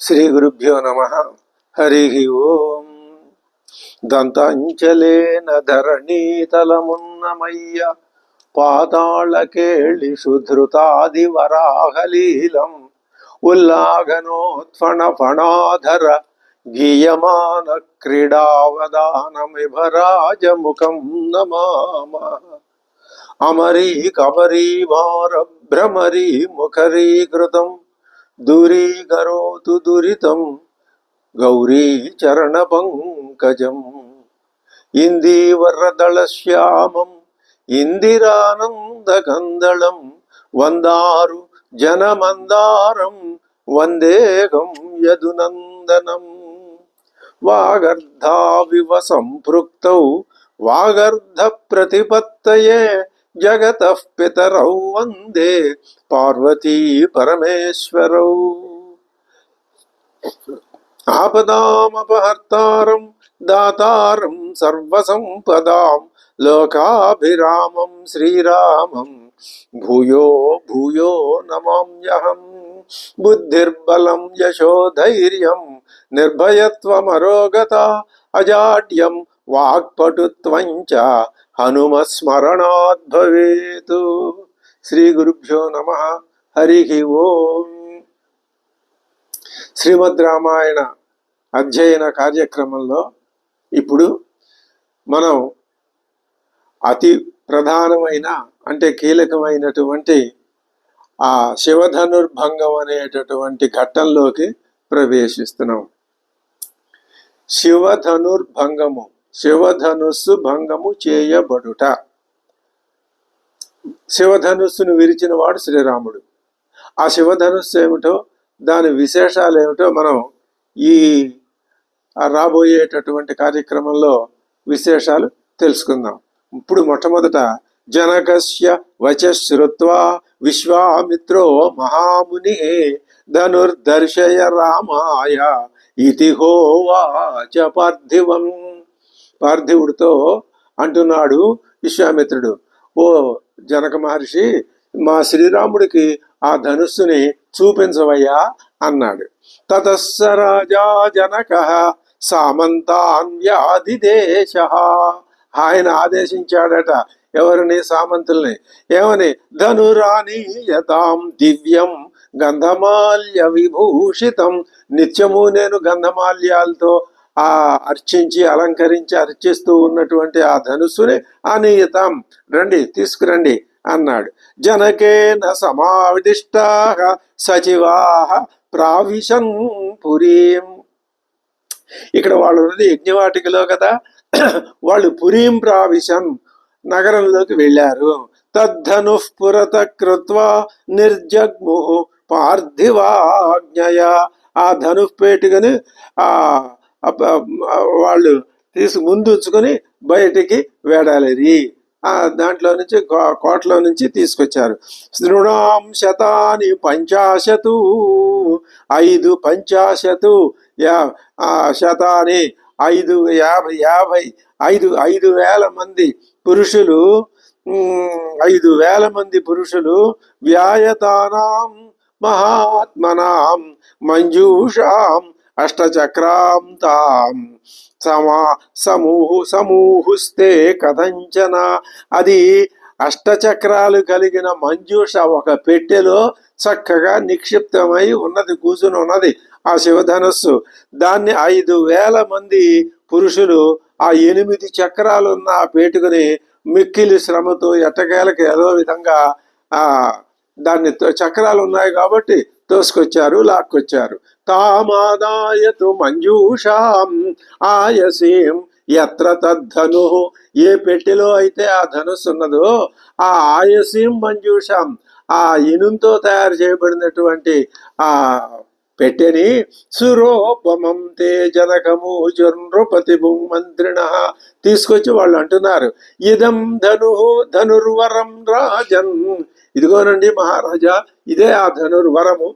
శ్రీ గురుభ్యో నమః. హరి ఓం. దంతాంచలేన ధరణీతలమున్నమయ్య పాతాళకేళిషు ధృతాది వరాహలీలం ఉల్లాఘనోత్ఫణ ఫణాధర గీయమాన క్రీడావదానమిభరాజముఖం నమామ. అమరీ కమరీ భార భ్రమరీ ముఖరీకృతం దూరీకరోతు దురితం గౌరీ చరణ పంకజం. ఇందీవరదళశ్యామం ఇందిరానందకందళం వందారు జనమందారం వందేహం యదునందనం. వాగర్ధావివ సంపృక్తౌ వాగర్ధ ప్రతిపత్తయే జగతః పితరౌ వందే పార్వతీ పరమేశ్వరౌ. ఆపదామపహర్తారం దాతారం సర్వసంపదాం లోకాభిరామం శ్రీరామం భూయో భూయో నమామ్యహం. బుద్ధిర్బలం యశోధైర్యం నిర్భయత్వమరోగత అజాడ్యం వాక్పటుత్వం చ హనుమస్మరణాత్ భవేతు. శ్రీ గురుభ్యో నమః. హరి ఓం. శ్రీమద్ రామాయణ అధ్యయన కార్యక్రమంలో ఇప్పుడు మనం అతి ప్రధానమైన అంటే కీలకమైనటువంటి ఆ శివధనుర్భంగం అనేటటువంటి ఘట్టంలోకి ప్రవేశిస్తున్నాం. శివధనుర్భంగము, శివధనుస్సు భంగము చేయబడుట. శివధనుస్సును విరిచిన వాడు శ్రీరాముడు. ఆ శివధనుస్సు ఏమిటో, దాని విశేషాలు ఏమిటో మనం ఈ రాబోయేటటువంటి కార్యక్రమంలో విశేషాలు తెలుసుకుందాం. ఇప్పుడు మొట్టమొదట జనకస్య వచశ్రుత్వా విశ్వామిత్రో మహాముని ధనుర్దర్శయ రామాయ ఇతి హోవాచ పార్థివం. పార్థివుడితో అంటున్నాడు విశ్వామిత్రుడు, ఓ జనక మహర్షి, మా శ్రీరాముడికి ఆ ధనుస్సుని చూపించవయ్యా అన్నాడు. తతస్స రాజా జనకః సామంతాన్ వ్యాధిదేశః. ఆయన ఆదేశించాడట ఎవరిని? సామంతుల్ని. ఏమని? ధనురానీయతాం దివ్యం గంధమాల్య విభూషితం. నిత్యము నేను గంధమాల్యాలతో అర్చించి అలంకరించి అర్చిస్తూ ఉన్నటువంటి ఆ ధనుస్సుని ఆనీయతాం, రండి తీసుకురండి అన్నాడు. జనకేన సమావిదిష్టాః సచివాః ప్రావిశన్ పురీం. ఇక్కడ వాళ్ళు ఉన్నది యజ్ఞవాటికలో కదా, వాళ్ళు పురీం ప్రావిశన్ నగరంలోకి వెళ్ళారు. తద్ధనుః పురత కృత్వా నిర్జగ్ము పార్థివాజ్ఞయ. ఆ ధనుఃపేటికని వాళ్ళు ముందుంచుకొని బయటికి వేడాలి. దాంట్లో నుంచి కోటలో నుంచి తీసుకొచ్చారు. శృణాం శతాని పంచాశతు, 5 పంచాశతు శతాని 5,000 మంది పురుషులు, 5,000 మంది పురుషులు వ్యాయతానాం మహాత్మనాం మంజూషాం అష్టచక్రాం తాం సమూహుస్తే కథంచన. అది అష్టచక్రాలు కలిగిన మంజూష ఒక పెట్టెలో చక్కగా నిక్షిప్తమై ఉన్నది, కూర్చుని ఉన్నది ఆ శివధనస్సు. దాన్ని 5,000 మంది పురుషులు ఆ 8 చక్రాలున్న ఆ పేటుకుని మిక్కిలి శ్రమతో ఎట్టకేలకు ఏదో విధంగా దాన్ని చక్రాలు ఉన్నాయి కాబట్టి తోసుకొచ్చారు, లాక్కొచ్చారు. తామాదాయతు మంజూషాం ఆయసీం ఎత్ర తద్ధను. ఏ పెట్టెలో అయితే ఆ ధనుస్సు ఉన్నదో ఆ ఆయసీం మంజూషాం, ఆ ఇనుంతో తయారు చేయబడినటువంటి ఆ పెట్టెని సురోపమం తే జనకము నృపతి మంత్రిణ తీసుకొచ్చి వాళ్ళు అంటున్నారు, ఇదం ధనుర్వరం రాజన్. ఇదిగోనండి మహారాజా, ఇదే ఆ ధనుర్వరము.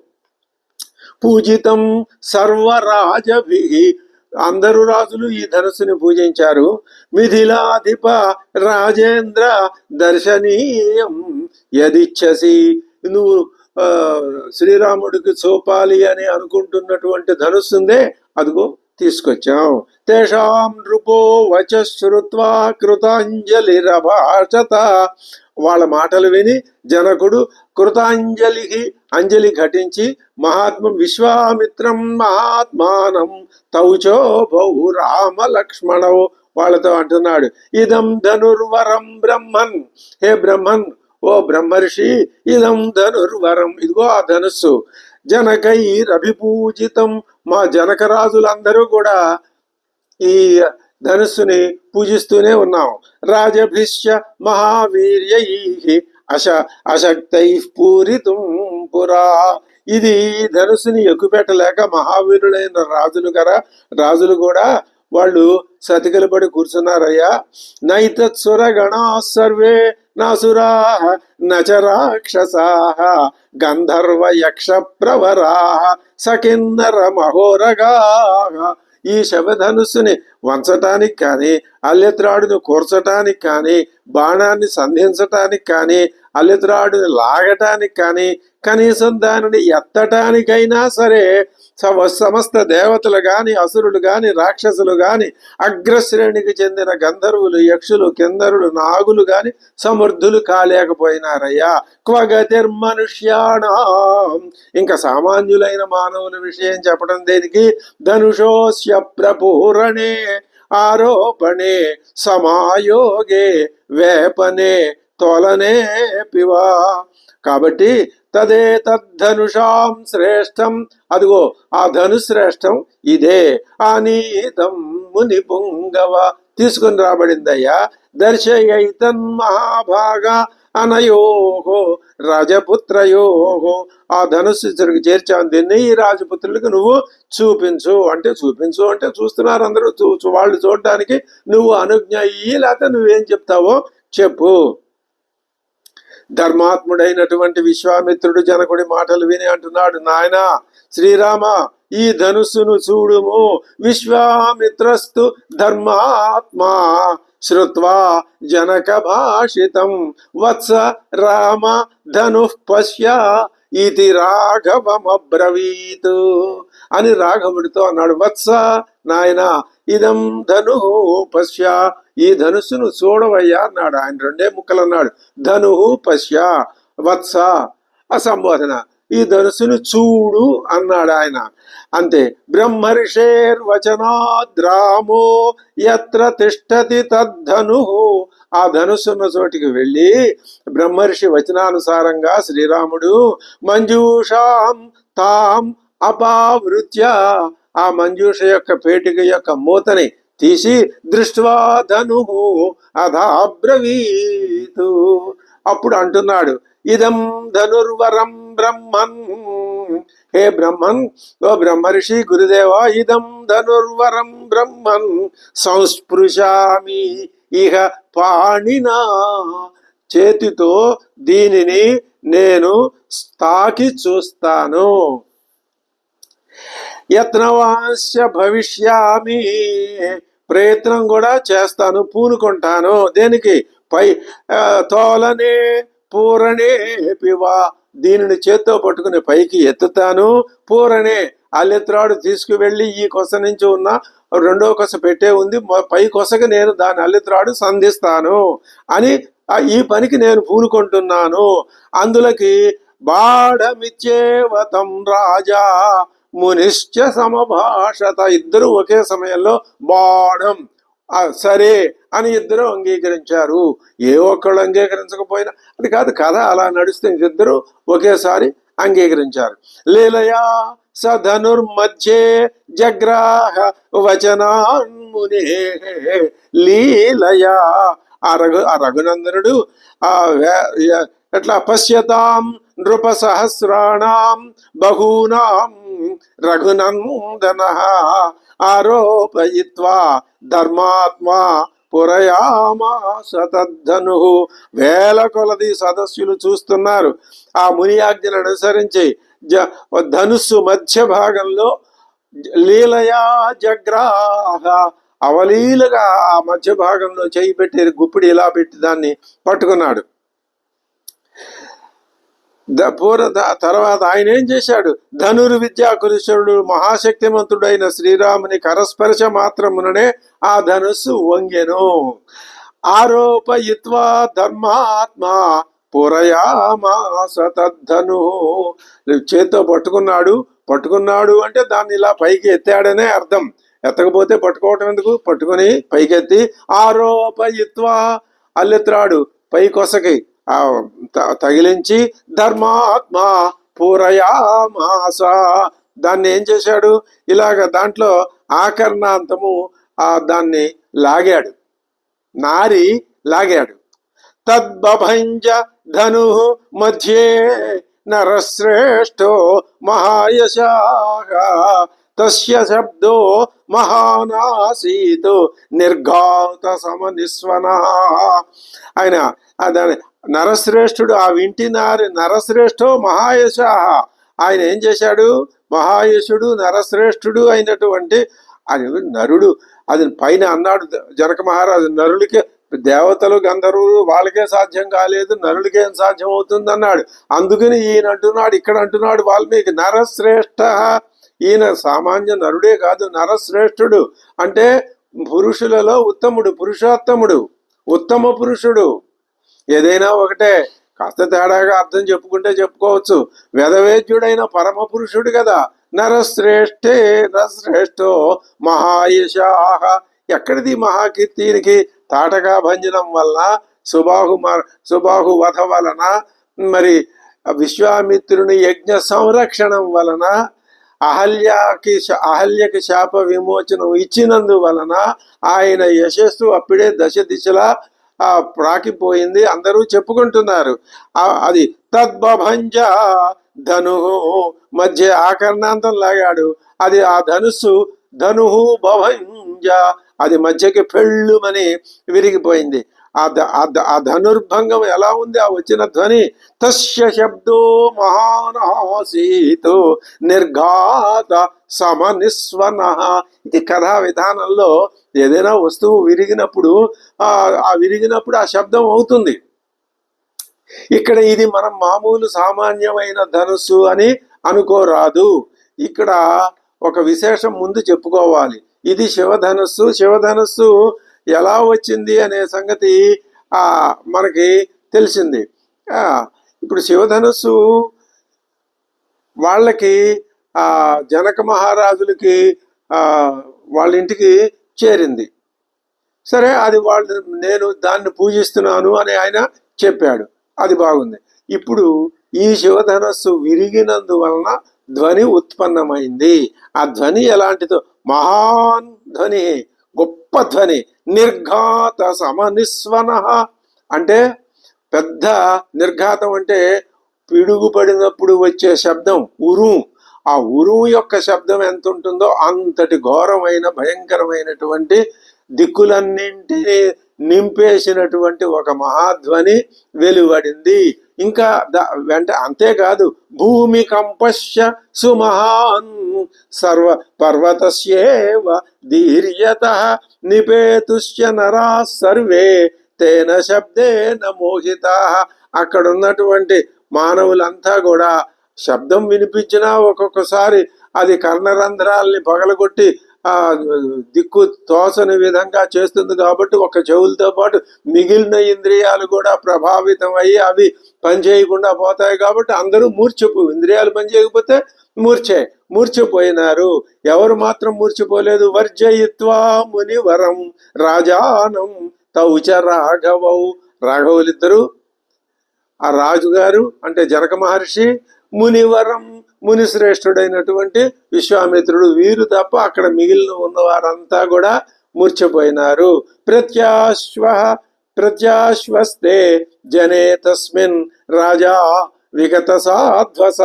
పూజితం సర్వరాజభి, అందరూ రాజులు ఈ ధనుస్సుని పూజించారు. మిథిలాధిప రాజేంద్ర దర్శనీయం యదిచ్ఛసి, నువ్వు శ్రీరాముడికి చూపాలి అని అనుకుంటున్నటువంటి ధనుస్సుందే అదిగో తీసుకొచ్చాం. తేషాం నృపో వచ శ్రుత్వా కృతాంజలిరభాషత. వాళ్ళ మాటలు విని జనకుడు అంజలి ఘటించి మహాత్మం విశ్వామిత్రం మహాత్మానం తౌచో బహు రామ లక్ష్మణవు వాళ్ళతో అంటున్నాడు, ఇదం ధనుర్వరం బ్రహ్మన్. హే బ్రహ్మన్, ఓ బ్రహ్మర్షి, ఇదం ధనుర్వరం, ఇదిగో ఆ ధనుస్సు. జనకైరభిపూజితం, మా జనకరాజులందరూ కూడా ఈ ధనుస్సుని పూజిస్తూనే ఉన్నాం. రాజభిష్య మహావీర్యై అశక్తై పూరితుం పురా. ఇది ధనుస్సుని ఎక్కుపెట్టలేక మహావీరులైన రాజులు కూడా వాళ్ళు సతికలపడి కూర్చున్నారయ్యా. నైతత్సురగణా సర్వే నాసురా నచ రాక్షసాః గంధర్వ యక్ష ప్రవరాః సకిన్నర మహోరగాః. ఈ శవధనుస్సుని వంచటానికి కానీ, అల్లెత్రాడును కూర్చటానికి కానీ, బాణాన్ని సంధించటానికి కానీ, అల్లెత్రాడుని లాగటానికి కానీ, కనీసం దానిని ఎత్తటానికైనా సరే సమస్త దేవతలు గాని, అసురులు గాని, రాక్షసులు గాని, అగ్రశ్రేణికి చెందిన గంధర్వులు, యక్షులు, కిందరులు, నాగులు గాని సమర్థులు కాలేకపోయినారయ్యా. క్వగతిర్మనుష్యాణం, ఇంకా సామాన్యులైన మానవుల విషయం చెప్పడం దేనికి? ధనుషోస్య ప్రపూరణే ఆరోపణే సమాయోగే వేపనే తోలనే పివా. కాబట్టి తదే తద్ధనుషాం శ్రేష్టం, అదిగో ఆ ధనుశ్రేష్టం ఇదే. ఆనీతం ముని పుంగవ, తీసుకుని రాబడిందయ్యా. దర్శయైతన్ మహాభాగా అనయోహో రాజపుత్రయోహో. ఆ ధనుస్సు చేర్చాను దీన్ని, ఈ రాజపుత్రులకు నువ్వు చూపించు అంటే చూస్తున్నారు అందరూ. వాళ్ళు చూడటానికి నువ్వు అనుజ్ఞ ఇయ్యి, లేకపోతే నువ్వేం చెప్తావో చెప్పు. ధర్మాత్ముడైనటువంటి విశ్వామిత్రుడు జనకుడి మాటలు విని అంటున్నాడు, నాయనా శ్రీరామ, ఈ ధనుస్సును చూడుము. విశ్వామిత్రస్తు ధర్మాత్మా శ్రుత్వా జనక భాషితం వత్స రామ ధను పశ్య ఇది రాఘవమబ్రవీత్ అని రాఘవుడితో అన్నాడు. వత్స, నాయన, ఇదం ధను పశ్య, ఈ ధనుస్సును చూడవయ్యా అన్నాడు. ఆయన రెండే ముక్కలు అన్నాడు, ధను పశ్య వత్స అసంబోధన. ఈ ధనుస్సును చూడు అన్నాడు ఆయన. అంతే. బ్రహ్మర్షేర్వచనాద్రామో యత్ర తిష్టతి తద్ధను. ఆ ధనుస్సున్న చోటికి వెళ్ళి బ్రహ్మర్షి వచనానుసారంగా శ్రీరాముడు మంజూషాం తాం అపావృత్య, ఆ మంజూష యొక్క పేటిక యొక్క మూతని తీసి దృష్ట్వా ధను అధాబ్రవీతు, అప్పుడు అంటున్నాడు, ఇదం ధనుర్వరం బ్రహ్మన్. హే బ్రహ్మన్, ఓ బ్రహ్మర్షి గురుదేవా, ఇదం ధనుర్వరం బ్రహ్మన్ సంస్పృశామి ఇహ పాణినా. చేతితో దీనిని నేను తాకి చూస్తాను. యత్నవాంశ భవిష్యామి, ప్రయత్నం కూడా చేస్తాను, పూనుకుంటాను. దేనికి? పై తోలనే పూరణే పివా, దీనిని చేత్తో పట్టుకుని పైకి ఎత్తుతాను. పూరణే, అల్లెత్రాడు తీసుకువెళ్ళి ఈ కొస నుంచి ఉన్న రెండో కొస పెట్టే ఉంది, పై కొసకి నేను దాని అల్లెత్రాడు సంధిస్తాను అని ఈ పనికి నేను పూనుకుంటున్నాను. అందులోకి బాఢమిచ్చేవతం రాజా మునిశ్చ సమభాషత, ఇద్దరు ఒకే సమయంలో బాఢం సరే అని ఇద్దరు అంగీకరించారు. ఏ ఒక్కళ్ళు అంగీకరించకపోయినా అది కాదు, కథ అలా నడుస్తే ఇద్దరు ఒకేసారి అంగీకరించారు. లీలయా స ధనుర్మధ్యే జగ్రాహ వచనాన్మునే. లీలయా, ఆ రఘునందనుడు ఎట్లా పశ్యతాం నృప సహస్రాణం బహూనాం రఘునందన ఆరోపయిత్వా ధర్మాత్మా పురయామాస తద్ధను. వేల కొలది సదస్సులు చూస్తున్నారు. ఆ ముని ఆజ్ఞను అనుసరించి ధనుస్సు మధ్య భాగంలో లీలయా జగ్రాహ, అవలీలుగా ఆ మధ్య భాగంలో చేయి పెట్టి గుప్పిడి ఇలా పెట్టి దాన్ని పట్టుకున్నాడు. తర్వాత ఆయన ఏం చేశాడు? ధనుర్విద్యా కురుషుడు మహాశక్తిమంతుడైన శ్రీరాముని కరస్పర్శ మాత్రముననే ఆ ధనుస్సు వంగెను. ఆరోపయిత్వా ధర్మాత్మా పురయామాస తద్ధను. చేత్తో పట్టుకున్నాడు అంటే దాన్ని ఇలా పైకి ఎత్తాడనే అర్థం. ఎత్తకపోతే పట్టుకోవటం ఎందుకు? పట్టుకుని పైకెత్తి ఆరోపయిత్వా అల్లెత్రాడు పైకొసకి తగిలించి ధర్మాత్మ పూరయామాస. దాన్ని ఏం చేశాడు? ఇలాగ దాంట్లో ఆకర్ణాంతము దాన్ని లాగాడు, నారి లాగాడు. తద్బభంజ ధను మధ్యే నరశ్రేష్ఠో మహాయశాః తస్య శబ్దో మహానాసీత్ నిర్ఘాత సమనిస్వనః. ఆయన దాని నరశ్రేష్ఠుడు, ఆ వింటి నరశ్రేష్ఠో మహాయశాః. ఆయన ఏం చేశాడు? మహాయశుడు నరశ్రేష్ఠుడు అయినటువంటి నరుడు. అది పైన అన్నాడు జనక మహారాజు, నరులకే, దేవతలు గంధర్వులు వాళ్ళకే సాధ్యం కాలేదు, నరులకేం సాధ్యం అవుతుంది అన్నాడు. అందుకని ఈయన అంటున్నాడు, ఇక్కడ అంటున్నాడు వాల్మీకి, నరశ్రేష్ఠ. ఈయన సామాన్య నరుడే కాదు, నరశ్రేష్ఠుడు. అంటే పురుషులలో ఉత్తముడు, పురుషోత్తముడు, ఉత్తమ పురుషుడు. ఏదైనా ఒకటే, కాస్త తేడాగా అర్థం చెప్పుకుంటే చెప్పుకోవచ్చు. వేదవేద్యుడైన పరమ పురుషుడు కదా. నరశ్రేష్ఠే నరశ్రేష్ఠో మహాయశాః. ఎక్కడిది మహాకీర్తినికి? తాటకా భంజనం వలన, సుబాహు వధ వలన, మరి విశ్వామిత్రుని యజ్ఞ సంరక్షణం వలన, అహల్యకి శాప విమోచనం ఇచ్చినందు వలన ఆయన యశస్సు అప్పుడే దశ దిశలా ప్రాకిపోయింది. అందరూ చెప్పుకుంటున్నారు. అది తద్బభంజ ధను మధ్య ఆకర్ణాంతం లాగాడు. అది ఆ ధనుస్సు ధను భభంజ, అది మధ్యకి పెళ్ళుమని విరిగిపోయింది. ఆ ధనుర్భంగం ఎలా ఉంది? ఆ వచ్చిన ధ్వని తస్య శబ్దో మహానాసీతు నిర్ఘాత సమనిస్వనః. ఇది కథా విధానంలో ఏదైనా వస్తువు విరిగినప్పుడు ఆ శబ్దం అవుతుంది. ఇక్కడ ఇది మనం మామూలు సామాన్యమైన ధనుస్సు అని అనుకోరాదు. ఇక్కడ ఒక విశేషం ముందు చెప్పుకోవాలి. ఇది శివధనుస్సు. శివధనుస్సు ఎలా వచ్చింది అనే సంగతి మనకి తెలిసింది. ఇప్పుడు శివధనుస్సు వాళ్ళకి జనక మహారాజులకి వాళ్ళ ఇంటికి చేరింది. సరే, అది నేను దాన్ని పూజిస్తున్నాను అని ఆయన చెప్పాడు. అది బాగుంది. ఇప్పుడు ఈ శివధనస్సు విరిగినందువలన ధ్వని ఉత్పన్నమైంది. ఆ ధ్వని ఎలాంటిదో? మహాన్ ధ్వని, గొప్ప ధ్వని. నిర్ఘాత సమనిస్వనః అంటే పెద్ద నిర్ఘాతం అంటే పిడుగుపడినప్పుడు వచ్చే శబ్దం ఉరుం. ఆ ఉరుం యొక్క శబ్దం ఎంత ఉంటుందో అంతటి ఘోరమైన భయంకరమైనటువంటి దిక్కులన్నింటినీ నింపేసినటువంటి ఒక మహాధ్వని వెలువడింది. ఇంకా అంతేకాదు, భూమి కంపశ్య సుమహాన్ సర్వ పర్వతస్యేవ ధీర్యతః నిపేతుశ్చ నరా సర్వే తేన శబ్దేన మోహితాః. అక్కడ ఉన్నటువంటి మానవులంతా కూడా శబ్దం వినిపించినా ఒక్కొక్కసారి అది కర్ణరంధ్రాల్ని పగలగొట్టి దిక్కు తోసని విధంగా చేస్తుంది. కాబట్టి ఒక చెవులతో పాటు మిగిలిన ఇంద్రియాలు కూడా ప్రభావితం అయ్యి అవి పనిచేయకుండా పోతాయి. కాబట్టి అందరూ ఇంద్రియాలు పనిచేయకపోతే మూర్ఛపోయినారు. ఎవరు మాత్రం మూర్ఛపోలేదు? వర్జయిత్వా మునివరం రాజానం తౌచ రాఘవౌ. రాఘవులిద్దరు, ఆ రాజుగారు అంటే జనక మహర్షి, మునివరం మునిశ్రేష్ఠుడైనటువంటి విశ్వామిత్రుడు, వీరు తప్ప అక్కడ మిగిలిన ఉన్నవారంతా కూడా మూర్ఛపోయినారు. ప్రత్యాశ్వస్తే జనే తస్మిన్ రాజా విగత సాధ్వస.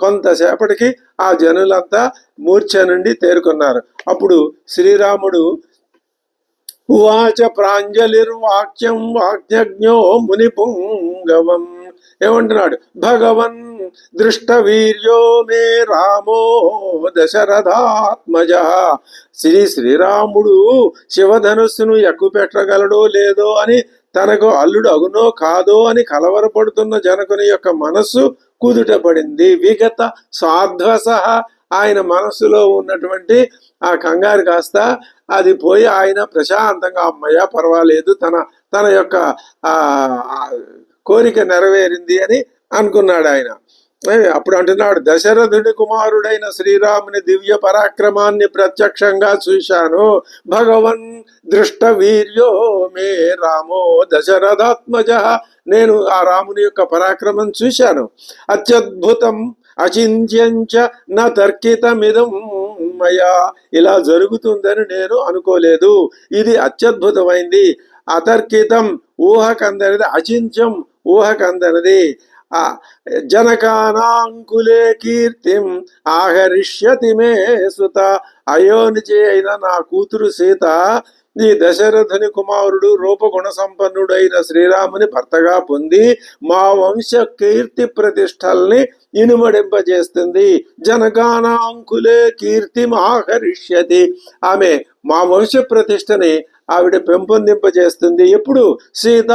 కొంతసేపటికి ఆ జనులంతా మూర్ఛ నుండి తేరుకున్నారు. అప్పుడు శ్రీరాముడు ఉవాచ ప్రాంజలిర్వాక్యం వాజ్ఞజ్ఞో మునిపుంగవం. ఏమంటున్నాడు? భగవన్ దృష్టవీర్యో మే రామో దశరథాత్మజ. శ్రీరాముడు శివధనుస్సును ఎక్కుపెట్టగలడో లేదో అని, తనకు అల్లుడు అగునో కాదో అని కలవరపడుతున్న జనకుని యొక్క మనస్సు కుదుటపడింది. విగత సాధ్వస, ఆయన మనస్సులో ఉన్నటువంటి ఆ కంగారు కాస్త అది పోయి ఆయన ప్రశాంతంగా అమ్మయ్య పర్వాలేదు, తన తన యొక్క ఆ కోరిక నెరవేరింది అని అనుకున్నాడు ఆయన. అప్పుడు అంటున్నాడు, దశరథుడి కుమారుడైన శ్రీరాముని దివ్య పరాక్రమాన్ని ప్రత్యక్షంగా చూశాను. భగవన్ దృష్ట వీర్యో మే రామో దశరథాత్మజ, నేను ఆ రాముని యొక్క పరాక్రమం చూశాను. అత్యద్భుతం అచింత్యంచ న తర్కితమిదం మయా, ఇలా జరుగుతుందని నేను అనుకోలేదు. ఇది అత్యద్భుతమైంది, అతర్కితం ఊహకందనిది, అచింత్యం ఊహకందనిది. జనకానాంకులే కీర్తిం ఆహరిష్యతి మే సుత, అయోనిజి అయిన నా కూతురు సీత ఈ దశరథుని కుమారుడు రూపగుణ సంపన్నుడైన శ్రీరాముని భర్తగా పొంది మా వంశ కీర్తి ప్రతిష్టల్ని ఇనుమడింపజేస్తుంది. జనకానాంకులే కీర్తి ఆహరిష్యతి, ఆమె మా వంశ ప్రతిష్టని ఆవిడ పెంపొందింపజేస్తుంది. ఎప్పుడు? సీత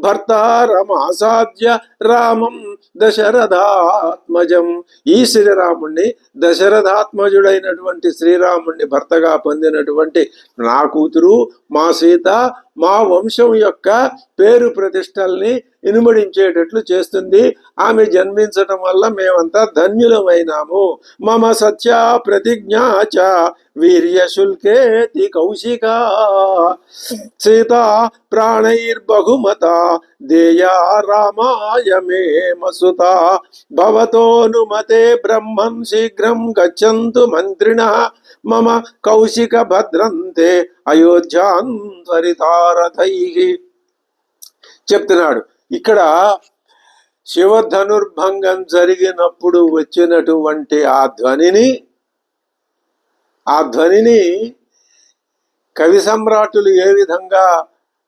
భర్తారమాసాద్య రామం దశరథాత్మజం, ఈ శ్రీరాముణ్ణి దశరథాత్మజుడైనటువంటి శ్రీరాముణ్ణి భర్తగా పొందినటువంటి నా కూతురు మా సీత మా వంశం యొక్క పేరు ప్రతిష్టల్ని ఇనుమడించేటట్లు చేస్తుంది. ఆమె జన్మించటం వల్ల మేమంతా ధన్యులమైనాము. మమ సత్య ప్రతిజ్ఞా చ వీర్యశుల్కేతి కౌశిక, సీత ప్రాణైర్బహుమత దేయా రామాయ మే మసుత, భవతోనుమతే బ్రహ్మం శీఘ్రం గచ్చంతు మంత్రిణః మమ కౌశిక భద్రంతే అయోధ్యాంతరితారథైః. చెప్తున్నాడు ఇక్కడ శివధనుర్భంగం జరిగినప్పుడు వచ్చినటువంటి ఆ ధ్వనిని కవి సమ్రాటులు ఏ విధంగా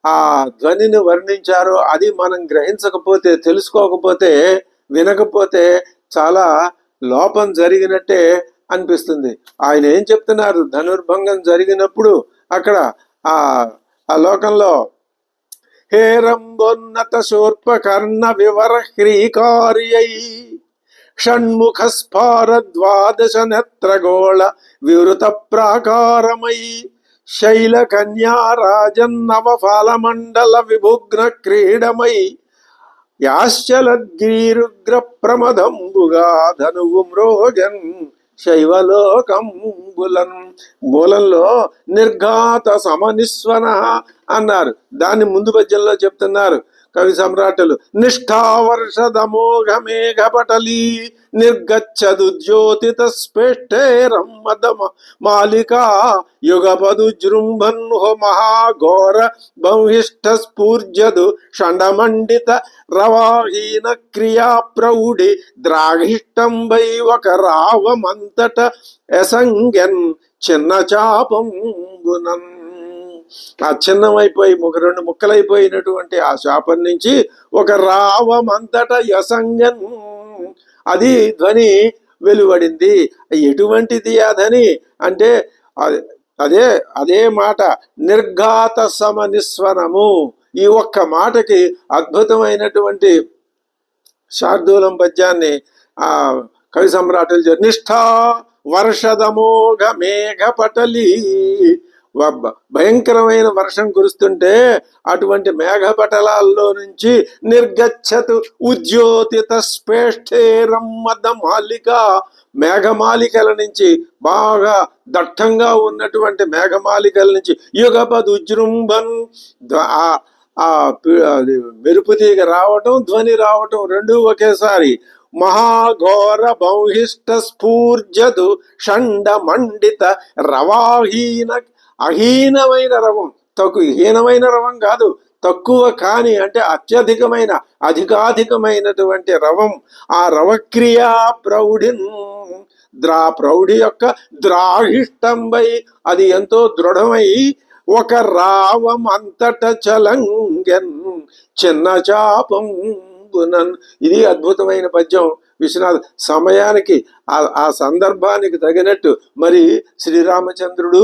ఆ ధ్వనిని వర్ణించారో అది మనం గ్రహించకపోతే, తెలుసుకోకపోతే, వినకపోతే చాలా లోపం జరిగినట్టే అనిపిస్తుంది. ఆయన ఏం చెప్తున్నారు? ధనుర్భంగం జరిగినప్పుడు అక్కడ ఆ లోకంలో హేరంబోన్నత శూర్పకర్ణ వివర హ్రీకార్యై షణ్ముఖ స్ఫార ద్వాదశ నేత్రగోళ వివృత ప్రాకారమై శైల కన్యా రాజన్నవ ఫలమండల విభుగ్న క్రీడమై యాశ్చలద్గిరుగ్ర ప్రమదంబుగా ధనువు మ్రోజన్ శైవలోకంబులన్. మూలంలో నిర్ఘాత సమనిస్వన అన్నారు, దాన్ని ముందు పద్యంలో చెప్తున్నారు కవి సమ్రాటులు. నిష్ఠావర్షదమోఘ మేఘపటలీ నిర్గచ్చదు జ్యోతిత స్పేష్టేరం మదమ మాలికా యుగపదు జృంభన్హో మహాఘోర బంహిష్ట స్ఫూర్జదు షండమండిత రవాహీన క్రియా ప్రౌఢి ద్రాఘిష్టంబై ఒక రావమంతట ఎసంగెన్ చిన్న చాపంబునన్. ఆ చిన్నమైపోయి రెండు ముక్కలైపోయినటువంటి ఆ శాపం నుంచి ఒక రావమంతట యసంగన్, అది ధ్వని వెలువడింది. ఎటువంటిది ఆ ధ్వని అంటే అదే మాట నిర్ఘాత సమనిస్వనము. ఈ ఒక్క మాటకి అద్భుతమైనటువంటి శార్దూలం పద్యాన్ని ఆ కవి సమ్రాటులు నిష్ఠా వర్షదమోఘ మేఘపటలి, భయంకరమైన వర్షం కురుస్తుంటే అటువంటి మేఘపటలాల్లో నుంచి నిర్గచ్చతు ఉద్యోతిత స్పేష్టేరం మద మాలిక, మేఘమాలికల నుంచి, బాగా దట్టంగా ఉన్నటువంటి మేఘమాలికల నుంచి యుగపద్ ఉజృంభన్, మెరుపు తీగ రావటం, ధ్వని రావటం రెండూ ఒకేసారి. మహాఘోర బౌహిష్ట స్ఫూర్జదు షండ మండిత రవాహీన, అహీనమైన రవం, హీనమైన రవం కాదు, తక్కువ కాని అంటే అత్యధికమైన అధికాధికమైనటువంటి రవం. ఆ రవక్రియా ప్రౌఢిన్, ప్రౌఢి యొక్క ద్రాహిష్టంబై, అది ఎంతో దృఢమై ఒక రావం అంతట చలంగన్ చిన్న చాపం. ఇది అద్భుతమైన పద్యం. విశ్వనాథ్ సమయానికి ఆ సందర్భానికి తగినట్టు మరి శ్రీరామచంద్రుడు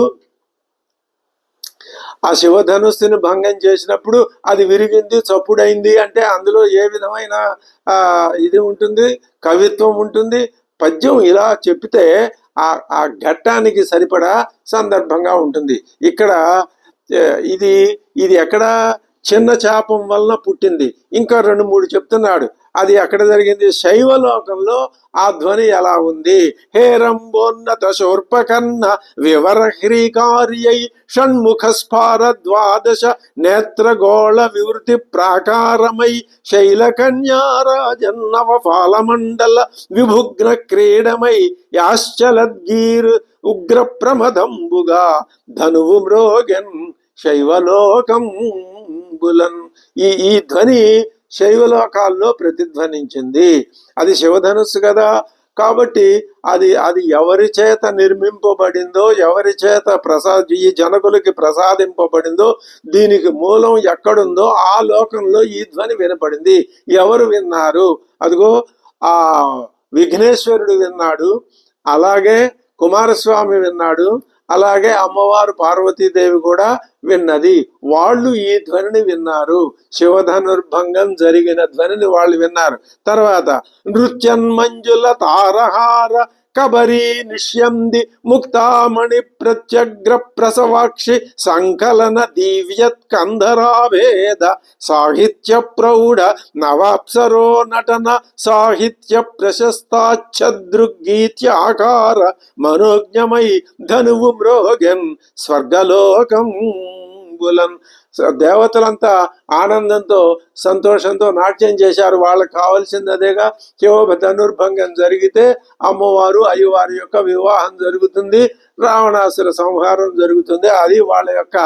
ఆ శివధనుస్సుని భంగం చేసినప్పుడు అది విరిగింది, చప్పుడైంది అంటే అందులో ఏ విధమైన ఇది ఉంటుంది, కవిత్వం ఉంటుంది. పద్యం ఇలా చెప్తే ఆ ఘట్టానికి సరిపడా సందర్భంగా ఉంటుంది. ఇక్కడ ఇది ఇది ఎక్కడ చిన్న చాపం వలన పుట్టింది, ఇంకా 2-3 చెప్తున్నాడు. అది ఎక్కడ జరిగింది? శైవలోకంలో ఆ ధ్వని ఎలా ఉంది? హేరంబోన్నత శూర్పకర్ణ వివరహ్రీకార్యై షణ్ముఖ స్ఫార ద్వాదశ నేత్రగోళ వివృతి ప్రాకారమై శైలకన్యారాజన్నవ ఫాలమండల విభుగ్న క్రీడమై యాశ్చలద్గీర్ ఉగ్ర ప్రమదంబుగా ధనువు మ్రోగెన్ శైవలోకం బులన్. ఈ ధ్వని శైవలోకాల్లో ప్రతిధ్వనించింది. అది శివధనుస్సు కదా, కాబట్టి అది ఎవరి చేత నిర్మింపబడిందో, ఎవరి చేత ఈ జనకులకి ప్రసాదింపబడిందో, దీనికి మూలం ఎక్కడుందో ఆ లోకంలో ఈ ధ్వని వినపడింది. ఎవరు విన్నారు? అదిగో ఆ విఘ్నేశ్వరుడు విన్నాడు, అలాగే కుమారస్వామి విన్నాడు, అలాగే అమ్మవారు పార్వతీదేవి కూడా విన్నది. వాళ్ళు ఈ ధ్వనిని విన్నారు. శివధనుర్భంగం జరిగిన ధ్వనిని వాళ్ళు విన్నారు. తర్వాత నృత్యన్మంజుల తారహార కబరీ నిష్యంది ముక్తామణి ప్రత్యగ్ర ప్రసవాక్షి సంకలన దివ్యత్ కంధరాభేద సాహిత్య ప్రౌఢ నవాప్సరో నటన సాహిత్య ప్రశస్తాచ్ఛదృగ్గీత్యాకార మనోజ్ఞమై ధనువు మ్రోగెన్ స్వర్గలోకం బులన్. దేవతలంతా ఆనందంతో సంతోషంతో నాట్యం చేశారు. వాళ్ళకి కావాల్సింది అదేగా. శివధనుర్భంగం జరిగితే అమ్మవారు అయ్యవారి యొక్క వివాహం జరుగుతుంది, రావణాసుర సంహారం జరుగుతుంది. అది వాళ్ళ యొక్క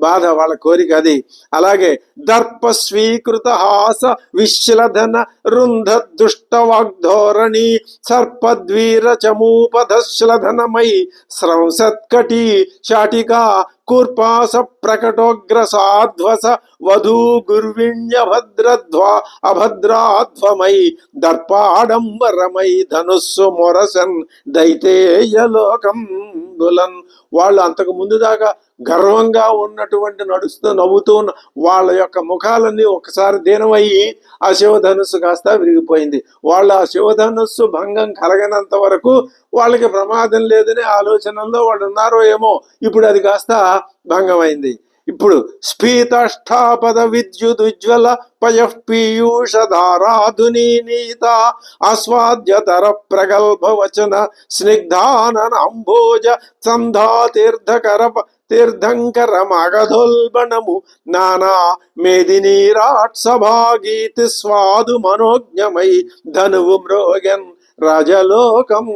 బాధ, వాళ్ళ కోరిక అది. అలాగే దర్ప స్వీకృత హాస విశ్లధన రుంధ దుష్ట వాగ్ధోరణి సర్పద్వీర చమూపధశ్లధనమై స్రంసత్కటి శాటికా కూర్పాస ప్రకటోగ్ర సాధ్వస వధూ గుర్విణ్యభద్రధ్వా అభద్రాధ్వమై దర్పాడంబరమై ధనుస్సు మొరసన్ దైతేయలోకం బులన్. వాళ్ళు అంతకు ముందు దాకా గర్వంగా ఉన్నటువంటి నడుస్తూ నవ్వుతూ ఉన్న వాళ్ళ యొక్క ముఖాలన్నీ ఒకసారి దీనమయ్యి ఆ శివధనుస్సు కాస్త విరిగిపోయింది. వాళ్ళ ఆ శివధనుస్సు భంగం కలగనంత వరకు వాళ్ళకి ప్రమాదం లేదనే ఆలోచనలో వాళ్ళు ఉన్నారో ఏమో. ఇప్పుడు అది కాస్త భంగమైంది. ఇప్పుడు స్ఫీతష్టాపద విద్యుదుజ్వల పయఃపీయూషధారాధునీనీత ఆస్వాద్యతర ప్రగల్భ వచన స్నిగ్ధానన అంభోజ సంధా తీర్థంకర మగధోల్బణము నానా మేదినీరాట్ సభాగీతి స్వాదు మనోజ్ఞమై ధనువు మ్రోగన్ రాజలోకం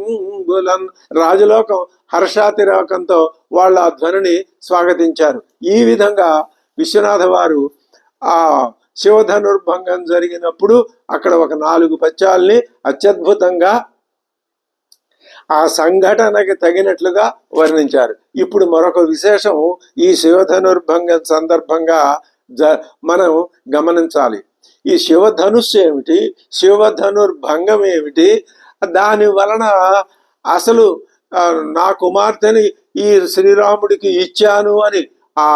బులన్. రాజలోకం హర్షాతిరేకంతో వాళ్ళ ధ్వనిని స్వాగతించారు. ఈ విధంగా విశ్వనాథ వారు ఆ శివధనుర్భంగం జరిగినప్పుడు అక్కడ ఒక 4 పద్యాల్ని అత్యద్భుతంగా ఆ సంఘటనకి తగినట్లుగా వర్ణించారు. ఇప్పుడు మరొక విశేషం ఈ శివధనుర్భంగం సందర్భంగా మనం గమనించాలి. ఈ శివధనుస్సు ఏమిటి, శివధనుర్భంగం ఏమిటి, దాని వలన అసలు నా కుమార్తెని ఈ శ్రీరాముడికి ఇచ్చాను అని ఆ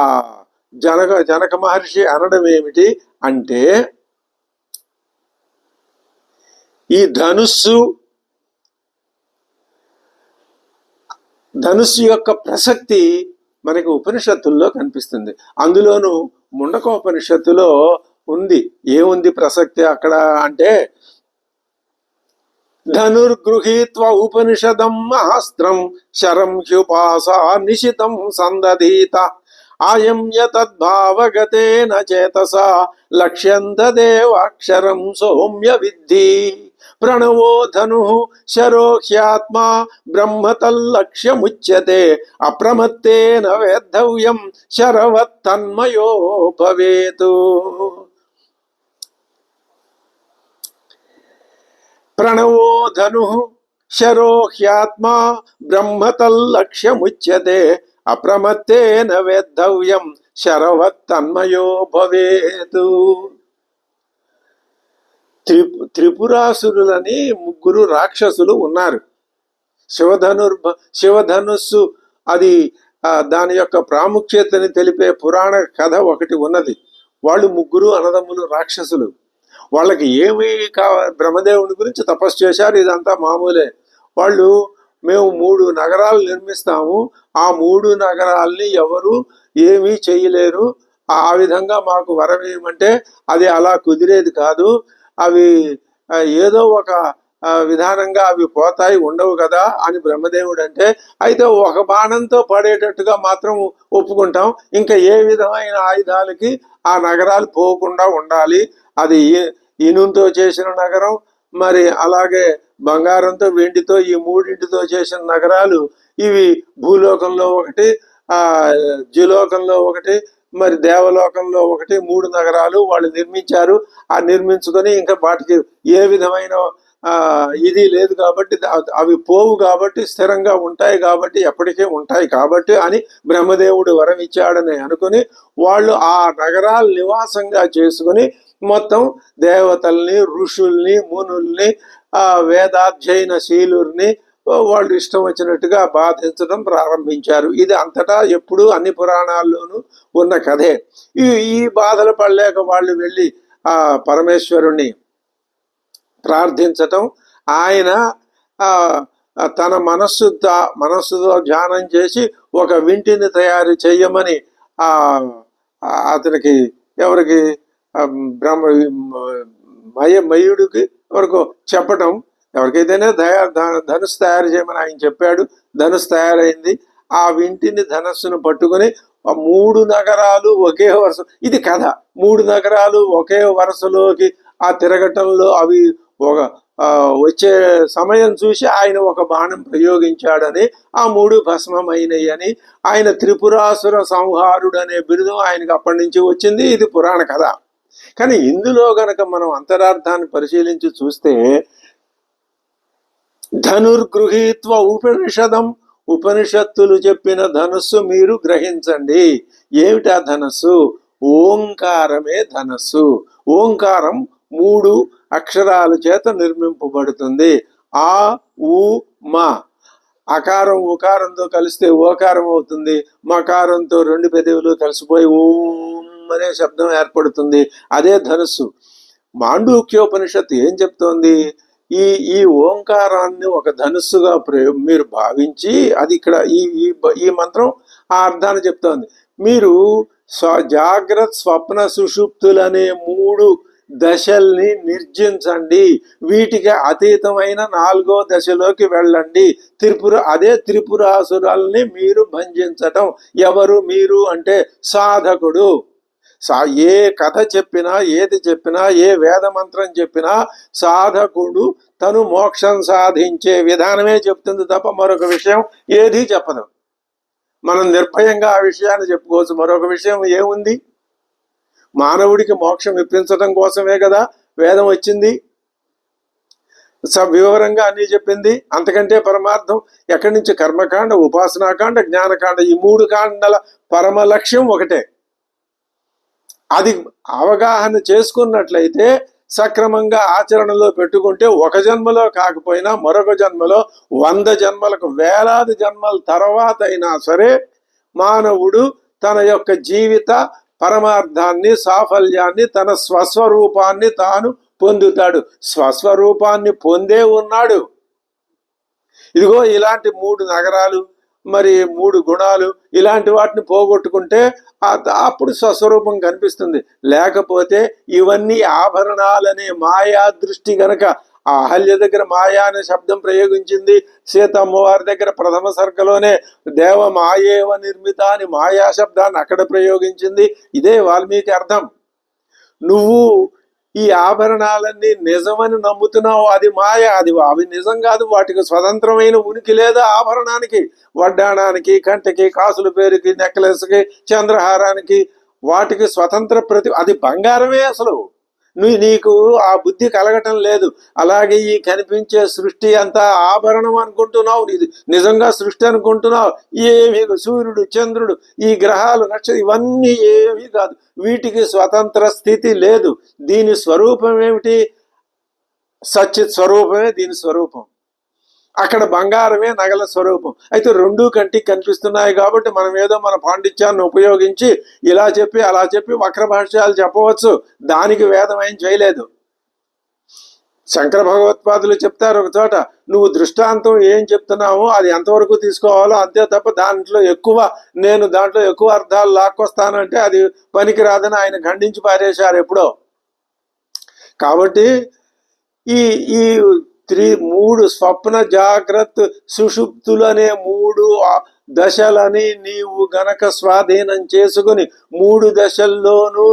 జనక మహర్షి అనడం ఏమిటి అంటే, ఈ ధనుస్సు యొక్క ప్రసక్తి మనకి ఉపనిషత్తుల్లో కనిపిస్తుంది. అందులోనూ ముండకోపనిషత్తులో ఉంది. ఏముంది ప్రసక్తి అక్కడ అంటే, ధనుర్గృహీత్వ ఉపనిషదం మహాస్త్రం శరం హ్యుపాసా నిశితం సందధీత ఆయమ్య తద్భావగతేన చేతసా లక్ష్యంత దేవాక్షరం సౌమ్య విద్ధి ప్రణవో ధను శరో హ్యాత్మా బ్రహ్మతల్లక్ష్యముచ్యతే అప్రమత్తేన వేద్ధవ్యం శరవత్తన్మయో భవేతు. ప్రణవో ధను శరో హ్యాత్మా బ్రహ్మతల్లక్ష్యముచ్యతే అప్రమత్తేన వేద్ధవ్యం శరవత్తన్మయో భవేతు. త్రిపురాసురులని 3 రాక్షసులు ఉన్నారు. శివధనుస్సు అది దాని యొక్క ప్రాముఖ్యతని తెలిపే పురాణ కథ ఒకటి ఉన్నది. వాళ్ళు ముగ్గురు అన్నదమ్ములు రాక్షసులు. వాళ్ళకి ఏమి బ్రహ్మదేవుని గురించి తపస్సు చేశారు, ఇదంతా మామూలే. వాళ్ళు మేము 3 నగరాలు నిర్మిస్తాము, ఆ 3 నగరాల్ని ఎవరు ఏమీ చేయలేరు, ఆ విధంగా మాకు వరం ఏమంటే అది అలా కుదిరేది కాదు, అవి ఏదో ఒక విధానంగా అవి పోతాయి, ఉండవు కదా అని బ్రహ్మదేవుడు అంటే, అయితే ఒక బాణంతో పడేటట్టుగా మాత్రం ఒప్పుకుంటాం, ఇంకా ఏ విధమైన ఆయుధాలకి ఆ నగరాలు పోకుండా ఉండాలి, అది ఇనుంతో చేసిన నగరం, మరి అలాగే బంగారంతో వెండితో ఈ 3 చేసిన నగరాలు, ఇవి భూలోకంలో ఒకటి, ద్యులోకంలో ఒకటి, మరి దేవలోకంలో ఒకటి, 3 నగరాలు వాళ్ళు నిర్మించారు. ఆ నిర్మించుకొని ఇంకా వాటికి ఏ విధమైన ఇది లేదు కాబట్టి, అవి పోవు కాబట్టి, స్థిరంగా ఉంటాయి కాబట్టి, ఎప్పటికీ ఉంటాయి కాబట్టి అని బ్రహ్మదేవుడు వరం ఇచ్చాడని అనుకుని వాళ్ళు ఆ నగరాలు నివాసంగా చేసుకుని మొత్తం దేవతల్ని, ఋషుల్ని, మునుల్ని, వేదాధ్యయన శీలుర్ని వాళ్ళు ఇష్టం వచ్చినట్టుగా బాధించడం ప్రారంభించారు. ఇది అంతటా ఎప్పుడూ అన్ని పురాణాల్లోనూ ఉన్న కథే. ఈ బాధలు పడలేక వాళ్ళు వెళ్ళి ఆ పరమేశ్వరుణ్ణి ప్రార్థించటం, ఆయన తన మనస్సుతో ధ్యానం చేసి ఒక వింటిని తయారు చేయమని అతనికి ఎవరికి మయుడికి ఎవరికో చెప్పటం, ఎవరికైతేనే ధనుసు తయారు చేయమని ఆయన చెప్పాడు. ధనుసు తయారైంది. ఆ వింటిని ధనస్సును పట్టుకుని 3 నగరాలు ఒకే వరుస, ఇది కథ, 3 నగరాలు ఒకే వరుసలోకి ఆ తిరగటంలో అవి ఒక వచ్చే సమయం చూసి ఆయన ఒక బాణం ప్రయోగించాడని ఆ 3 భస్మమైనవి అని, ఆయన త్రిపురాసుర సంహారుడు అనే బిరుదం ఆయనకు అప్పటి నుంచి వచ్చింది. ఇది పురాణ కథ. కానీ ఇందులో గనక మనం అంతరార్థాన్ని పరిశీలించి చూస్తే, ధనుర్గృహీత్వ ఉపనిషదం, ఉపనిషత్తులు చెప్పిన ధనుస్సు మీరు గ్రహించండి. ఏమిటా ధనస్సు? ఓంకారమే ధనస్సు. ఓంకారం 3 అక్షరాల చేత నిర్మింపబడుతుంది. ఆ, ఉ, మా. అకారం ఉకారంతో కలిస్తే ఓకారం అవుతుంది, మకారంతో 2 పెదవులు కలిసిపోయి ఓం అనే శబ్దం ఏర్పడుతుంది. అదే ధనుస్సు. మాండూక్యోపనిషత్తు ఏం చెప్తోంది? ఈ ఓంకారాన్ని ఒక ధనుస్సుగా మీరు భావించి, అది ఇక్కడ ఈ మంత్రం ఆ అర్థాన్ని చెప్తోంది. మీరు జాగ్రత్త, స్వప్న, సుషుప్తులనే 3 దశల్ని నిర్జించండి, వీటికి అతీతమైన 4వ దశలోకి వెళ్ళండి. అదే త్రిపురాసురాల్ని మీరు భంజించటం. ఎవరు మీరు అంటే సాధకుడు. ఏ కథ చెప్పినా, ఏది చెప్పినా, ఏ వేద మంత్రం చెప్పినా సాధకుడు తను మోక్షం సాధించే విధానమే చెప్తుంది తప్ప మరొక విషయం ఏది చెప్పదు. మనం నిర్భయంగా ఆ విషయాన్ని చెప్పుకోవచ్చు. మరొక విషయం ఏముంది? మానవుడికి మోక్షం ఇప్పించడం కోసమే కదా వేదం వచ్చింది, వివరంగా అన్నీ చెప్పింది. అంతకంటే పరమార్థం ఎక్కడి నుంచి? కర్మకాండ, ఉపాసనాకాండ, జ్ఞానకాండ, ఈ 3 కాండల పరమ లక్ష్యం ఒకటే. అది అవగాహన చేసుకున్నట్లయితే, సక్రమంగా ఆచరణలో పెట్టుకుంటే, ఒక జన్మలో కాకపోయినా మరొక జన్మలో 100 జన్మలకు, వేలాది జన్మల తర్వాత అయినా సరే మానవుడు తన యొక్క జీవిత పరమార్థాన్ని, సాఫల్యాన్ని, తన స్వస్వరూపాన్ని తాను పొందుతాడు. స్వస్వరూపాన్ని పొందే ఉన్నాడు. ఇదిగో ఇలాంటి 3 నగరాలు, మరి 3 గుణాలు, ఇలాంటి వాటిని పోగొట్టుకుంటే అప్పుడు స్వస్వరూపం కనిపిస్తుంది. లేకపోతే ఇవన్నీ ఆభరణాలనే మాయా దృష్టి గనక, ఆ అహల్య దగ్గర మాయా అనే శబ్దం ప్రయోగించింది, సీతమ్మవారి దగ్గర ప్రథమ సర్గలోనే దేవ మాయేవ నిర్మిత అని మాయా శబ్దాన్ని అక్కడ ప్రయోగించింది. ఇదే వాల్మీకి అర్థం. నువ్వు ఈ ఆభరణాలన్నీ నిజమని నమ్ముతున్నావు, అది మాయ, అవి నిజం కాదు. వాటికి స్వతంత్రమైన ఉనికి లేదా. ఆభరణానికి, వడ్డాణానికి, కంటికి, కాసుల పేరుకి, నెక్లెస్కి, చంద్రహారానికి, వాటికి స్వతంత్ర అది బంగారమే అసలు. నీకు ఆ బుద్ధి కలగటం లేదు. అలాగే ఈ కనిపించే సృష్టి అంతా ఆభరణం అనుకుంటున్నావు, ఇది నిజంగా సృష్టి అనుకుంటున్నావు. ఏమి సూర్యుడు, చంద్రుడు, ఈ గ్రహాలు, నక్షత్రం, ఇవన్నీ ఏమీ కాదు. వీటికి స్వతంత్ర స్థితి లేదు. దీని స్వరూపం ఏమిటి? సచ్చిత్ స్వరూపమే దీని స్వరూపం. అక్కడ బంగారమే నగల స్వరూపం. అయితే రెండు కంటికి కనిపిస్తున్నాయి కాబట్టి మనం ఏదో మన పాండిత్యాన్ని ఉపయోగించి ఇలా చెప్పి అలా చెప్పి వక్ర భాష్యాలు చెప్పవచ్చు. దానికి వేదం ఏం చేయలేదు. శంకర భగవత్పాదులు చెప్తారు ఒక చోట, నువ్వు దృష్టాంతం ఏం చెప్తున్నావో అది ఎంతవరకు తీసుకోవాలో అంతే తప్ప నేను దాంట్లో ఎక్కువ అర్థాలు లాక్కొస్తానంటే అది పనికిరాదని ఆయన ఖండించి పారేశారు ఎప్పుడో. కాబట్టి ఈ ఈ మూడు స్వప్న జాగ్రత్త సుషుప్తులనే మూడు దశలని నీవు గనక స్వాధీనం చేసుకుని 3 దశల్లోనూ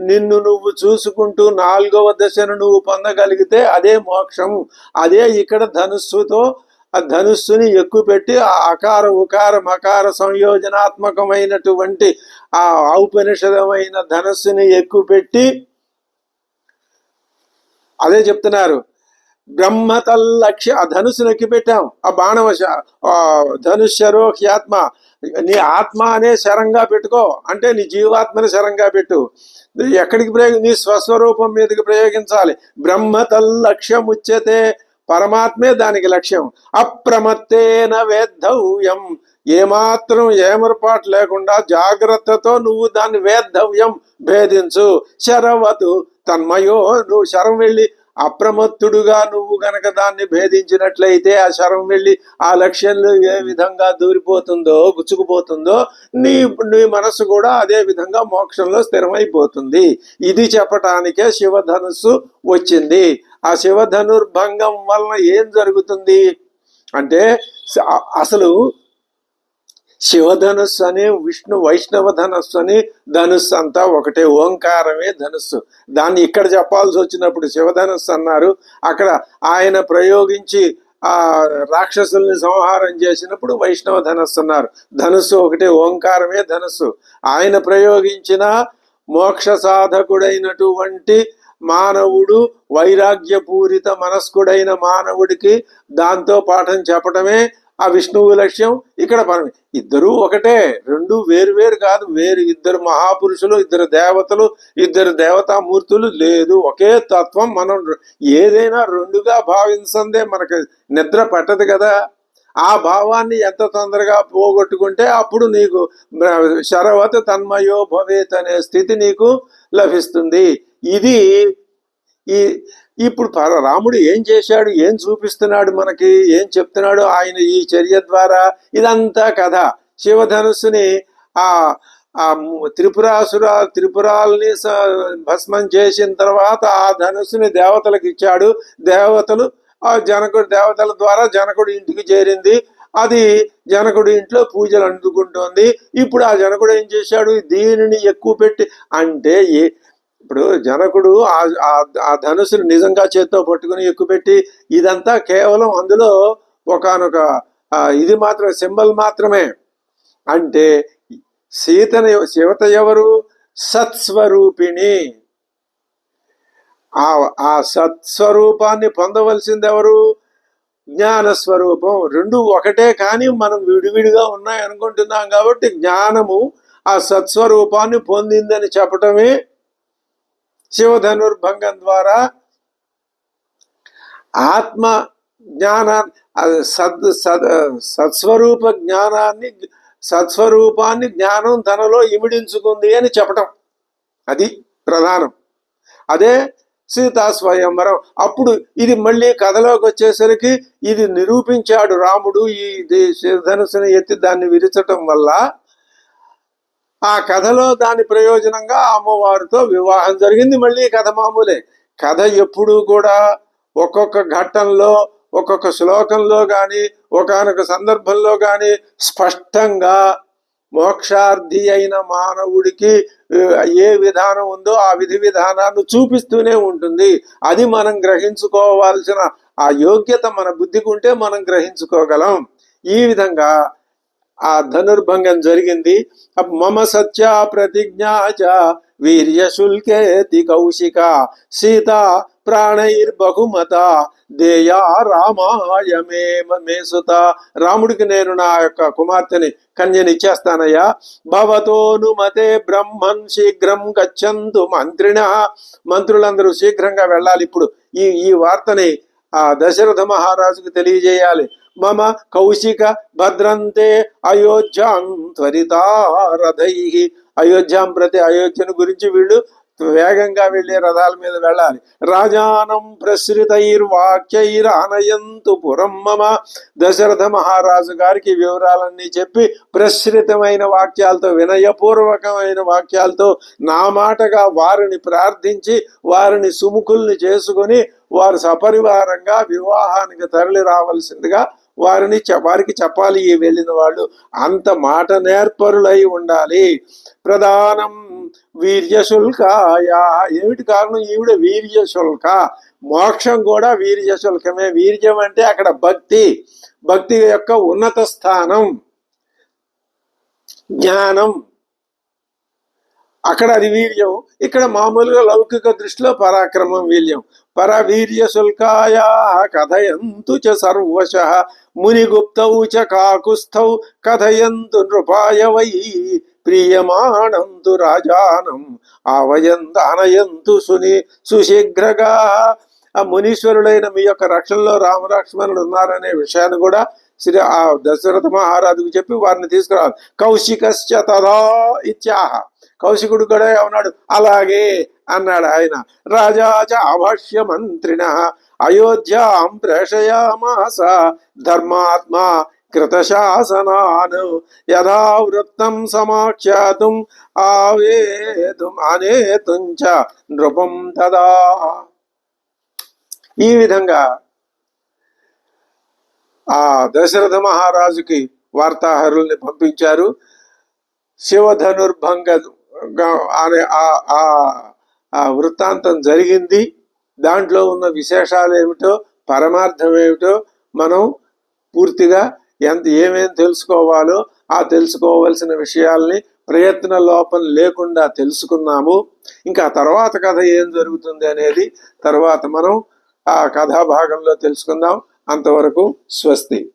నిన్ను నువ్వు చూసుకుంటూ 4వ దశను నువ్వు పొందగలిగితే అదే మోక్షం. అదే ఇక్కడ ధనుస్సుతో ఆ ధనుస్సుని ఎక్కుపెట్టి ఆ అకార ఉకార మకార సంయోజనాత్మకమైనటువంటి ఆ ఔపనిషదమైన ధనుస్సుని ఎక్కుపెట్టి అదే చెప్తున్నారు. బ్రహ్మతల్లక్ష్య ఆ ధనుస్సును ఎక్కి పెట్టాం. ఆ బాణవశ ధనుష్యరో హ్యాత్మ, నీ ఆత్మ అనే శరంగా పెట్టుకో, అంటే నీ జీవాత్మని శరంగా పెట్టు. ఎక్కడికి నీ స్వస్వరూపం మీదకి ప్రయోగించాలి. బ్రహ్మతల్లక్ష్యం ఉచ్యతే, పరమాత్మే దానికి లక్ష్యం. అప్రమత్తేన వేద్ధవ్యం, ఏమాత్రం ఏమరపాటు లేకుండా జాగ్రత్తతో నువ్వు దాన్ని వేద్ధవ్యం భేదించు. శరవతు తన్మయో, నువ్వు శరం వెళ్ళి అప్రమత్తుడుగా నువ్వు గనక దాన్ని భేదించినట్లయితే ఆ శరం వెళ్ళి ఆ లక్ష్యంలో ఏ విధంగా దూరిపోతుందో గుచ్చుకుపోతుందో నీ నీ మనస్సు కూడా అదే విధంగా మోక్షంలో స్థిరమైపోతుంది. ఇది చెప్పటానికే శివధనుస్సు వచ్చింది. ఆ శివధనుర్భంగం వలన ఏం జరుగుతుంది అంటే, అసలు శివధనుస్సు అని విష్ణు వైష్ణవ ధనుస్సు అని ధనుస్సు అంతా ఒకటే, ఓంకారమే ధనుస్సు. దాన్ని ఇక్కడ చెప్పాల్సి వచ్చినప్పుడు శివధనుస్సు అన్నారు. అక్కడ ఆయన ప్రయోగించి ఆ రాక్షసుల్ని సంహారం చేసినప్పుడు వైష్ణవ ధనుస్సు అన్నారు. ధనుస్సు ఒకటే, ఓంకారమే ధనుస్సు. ఆయన ప్రయోగించిన మోక్ష సాధకుడైనటువంటి మానవుడు, వైరాగ్యపూరిత మనస్కుడైన మానవుడికి దాంతో పాఠం చెప్పటమే ఆ విష్ణువు లక్ష్యం. ఇక్కడ మనం ఇద్దరు ఒకటే, రెండు వేరు వేరు కాదు. ఇద్దరు మహాపురుషులు, ఇద్దరు దేవతలు, ఇద్దరు దేవతామూర్తులు లేదు, ఒకే తత్వం. మనం ఏదైనా రెండుగా భావించందే మనకు నిద్ర పట్టదు కదా. ఆ భావాన్ని ఎంత తొందరగా పోగొట్టుకుంటే అప్పుడు నీకు శరవత తన్మయో భవేత్ అనే స్థితి నీకు లభిస్తుంది. ఇది ఇప్పుడు రాముడు ఏం చేశాడు, ఏం చూపిస్తున్నాడు, మనకి ఏం చెప్తున్నాడు ఆయన ఈ చర్య ద్వారా, ఇదంతా కథ. శివధనుస్సుని ఆ త్రిపురాల్ని భస్మం చేసిన తర్వాత ఆ ధనుస్సుని దేవతలకు ఇచ్చాడు. దేవతలు దేవతల ద్వారా జనకుడు ఇంటికి చేరింది. అది జనకుడు ఇంట్లో పూజలు అందుకుంటోంది. ఇప్పుడు ఆ జనకుడు ఏం చేశాడు, దీనిని ఎక్కువ పెట్టి అంటే ఇప్పుడు జనకుడు ఆ ధనుసుని నిజంగా చేత్తో పట్టుకుని ఎక్కుపెట్టి ఇదంతా కేవలం అందులో ఒకానొక ఇది మాత్రమే, సింబల్ మాత్రమే. అంటే సీత ఎవరు, సత్స్వరూపిణి. ఆ సత్స్వరూపాన్ని పొందవలసింది ఎవరు, జ్ఞానస్వరూపం. రెండు ఒకటే, కానీ మనం విడివిడిగా ఉన్నాయి అనుకుంటున్నాం. కాబట్టి జ్ఞానము ఆ సత్స్వరూపాన్ని పొందిందని చెప్పటమే శివధనుర్భంగం ద్వారా ఆత్మ జ్ఞానాన్ని సత్స్వరూప జ్ఞానాన్ని సత్స్వరూపాన్ని జ్ఞానం తనలో ఇమిడించుకుంది అని చెప్పటం, అది ప్రధానం. అదే సీతా స్వయంవరం. అప్పుడు ఇది మళ్ళీ కథలోకి వచ్చేసరికి ఇది నిరూపించాడు రాముడు. ఈ ధనుసుని ఎత్తి దాన్ని విరచటం వల్ల ఆ కథలో దాని ప్రయోజనంగా అమ్మవారితో వివాహం జరిగింది. మళ్ళీ కథ మామూలే. కథ ఎప్పుడూ కూడా ఒక్కొక్క ఘట్టంలో, ఒక్కొక్క శ్లోకంలో కానీ, ఒకానొక సందర్భంలో కానీ స్పష్టంగా మోక్షార్థి అయిన మానవుడికి ఏ విధానం ఉందో ఆ విధి విధానాన్ని చూపిస్తూనే ఉంటుంది. అది మనం గ్రహించుకోవాల్సిన ఆ యోగ్యత మన బుద్ధికి ఉంటే మనం గ్రహించుకోగలం. ఈ విధంగా ఆ ధనుర్భంగం జరిగింది. మమ సత్య ప్రతిజ్ఞా చ వీర్య శుల్కేతి కౌశిక సీత ప్రాణైర్బహుమత దేయా రామాయ మే సుత. రాముడికి నేను నా యొక్క కుమార్తెని కన్యని ఇచ్చేస్తానయ్యా. భవతోనుమతే బ్రహ్మన్ శీఘ్రం గచ్చంతు మంత్రిణ. మంత్రులందరూ శీఘ్రంగా వెళ్ళాలి. ఇప్పుడు ఈ వార్తని ఆ దశరథ మహారాజుకు తెలియజేయాలి. మమ కౌశిక భద్రంతే అయోధ్యాం త్వరితారథై. అయోధ్యాం ప్రతి అయోధ్యను గురించి వీళ్ళు వేగంగా వెళ్లే రథాల మీద వెళ్ళాలి. రాజానం ప్రసృతైర్వాక్యైరానయంతు పురం మమ. దశరథ మహారాజు గారికి వివరాలన్నీ చెప్పి ప్రసృతమైన వాక్యాలతో, వినయపూర్వకమైన వాక్యాలతో నా మాటగా వారిని ప్రార్థించి వారిని సుముఖుల్ని చేసుకుని వారు సపరివారంగా వివాహానికి తరలి రావాల్సిందిగా వారికి చెప్పాలి. ఈ వెళ్ళిన వాళ్ళు అంత మాట నేర్పరులై ఉండాలి. ప్రధానం వీర్యశుల్కాయ. ఏమిటి కారణం? ఈవిడ వీర్యశుల్క. మోక్షం కూడా వీర్యశుల్కమే. వీర్యం అంటే అక్కడ భక్తి యొక్క ఉన్నత స్థానం, జ్ఞానం, అక్కడ అది వీర్యం. ఇక్కడ మామూలుగా లౌకిక దృష్టిలో పరాక్రమం వీర్యం. పరవీర్య శుల్కాయ కథయంతు చ సర్వశః మునిగుప్తౌ చ కాకుస్థౌ కథయంతు నృపాయ వై ప్రియమాణంతు రాజానం ఆవయంతు సుశీఘ్రగా. ఆ మునీశ్వరులైన మీ యొక్క రక్షణలో రామలక్ష్మణులు ఉన్నారనే విషయాన్ని కూడా ఆ దశరథ మహారాజుకు చెప్పి వారిని తీసుకురావాలి. కౌశికశ్చ తదా ఇత్యాహ. కౌశికుడు కూడా ఏమన్నాడు? అలాగే అన్నాడు ఆయన. రాజాచ అభాష్య మంత్రిణ అయోధ్యాం ప్రేషయామాస ధర్మాత్మా కృతశాసనాన్ యథావృత్తం సమాఖ్యాతుం అనేతుం చ నృపం తదా. ఈ విధంగా ఆ దశరథ మహారాజుకి వార్తాహరుల్ని పంపించారు. శివధనుర్భంగ అనే ఆ వృత్తాంతం జరిగింది. దాంట్లో ఉన్న విశేషాలు ఏమిటో, పరమార్థం ఏమిటో మనం పూర్తిగా ఏమేం తెలుసుకోవాలో ఆ తెలుసుకోవలసిన విషయాల్ని ప్రయత్న లోపం లేకుండా తెలుసుకున్నాము. ఇంకా తర్వాత కథ ఏం జరుగుతుంది అనేది తర్వాత మనం ఆ కథా భాగంలో తెలుసుకుందాం. అంతవరకు స్వస్తి.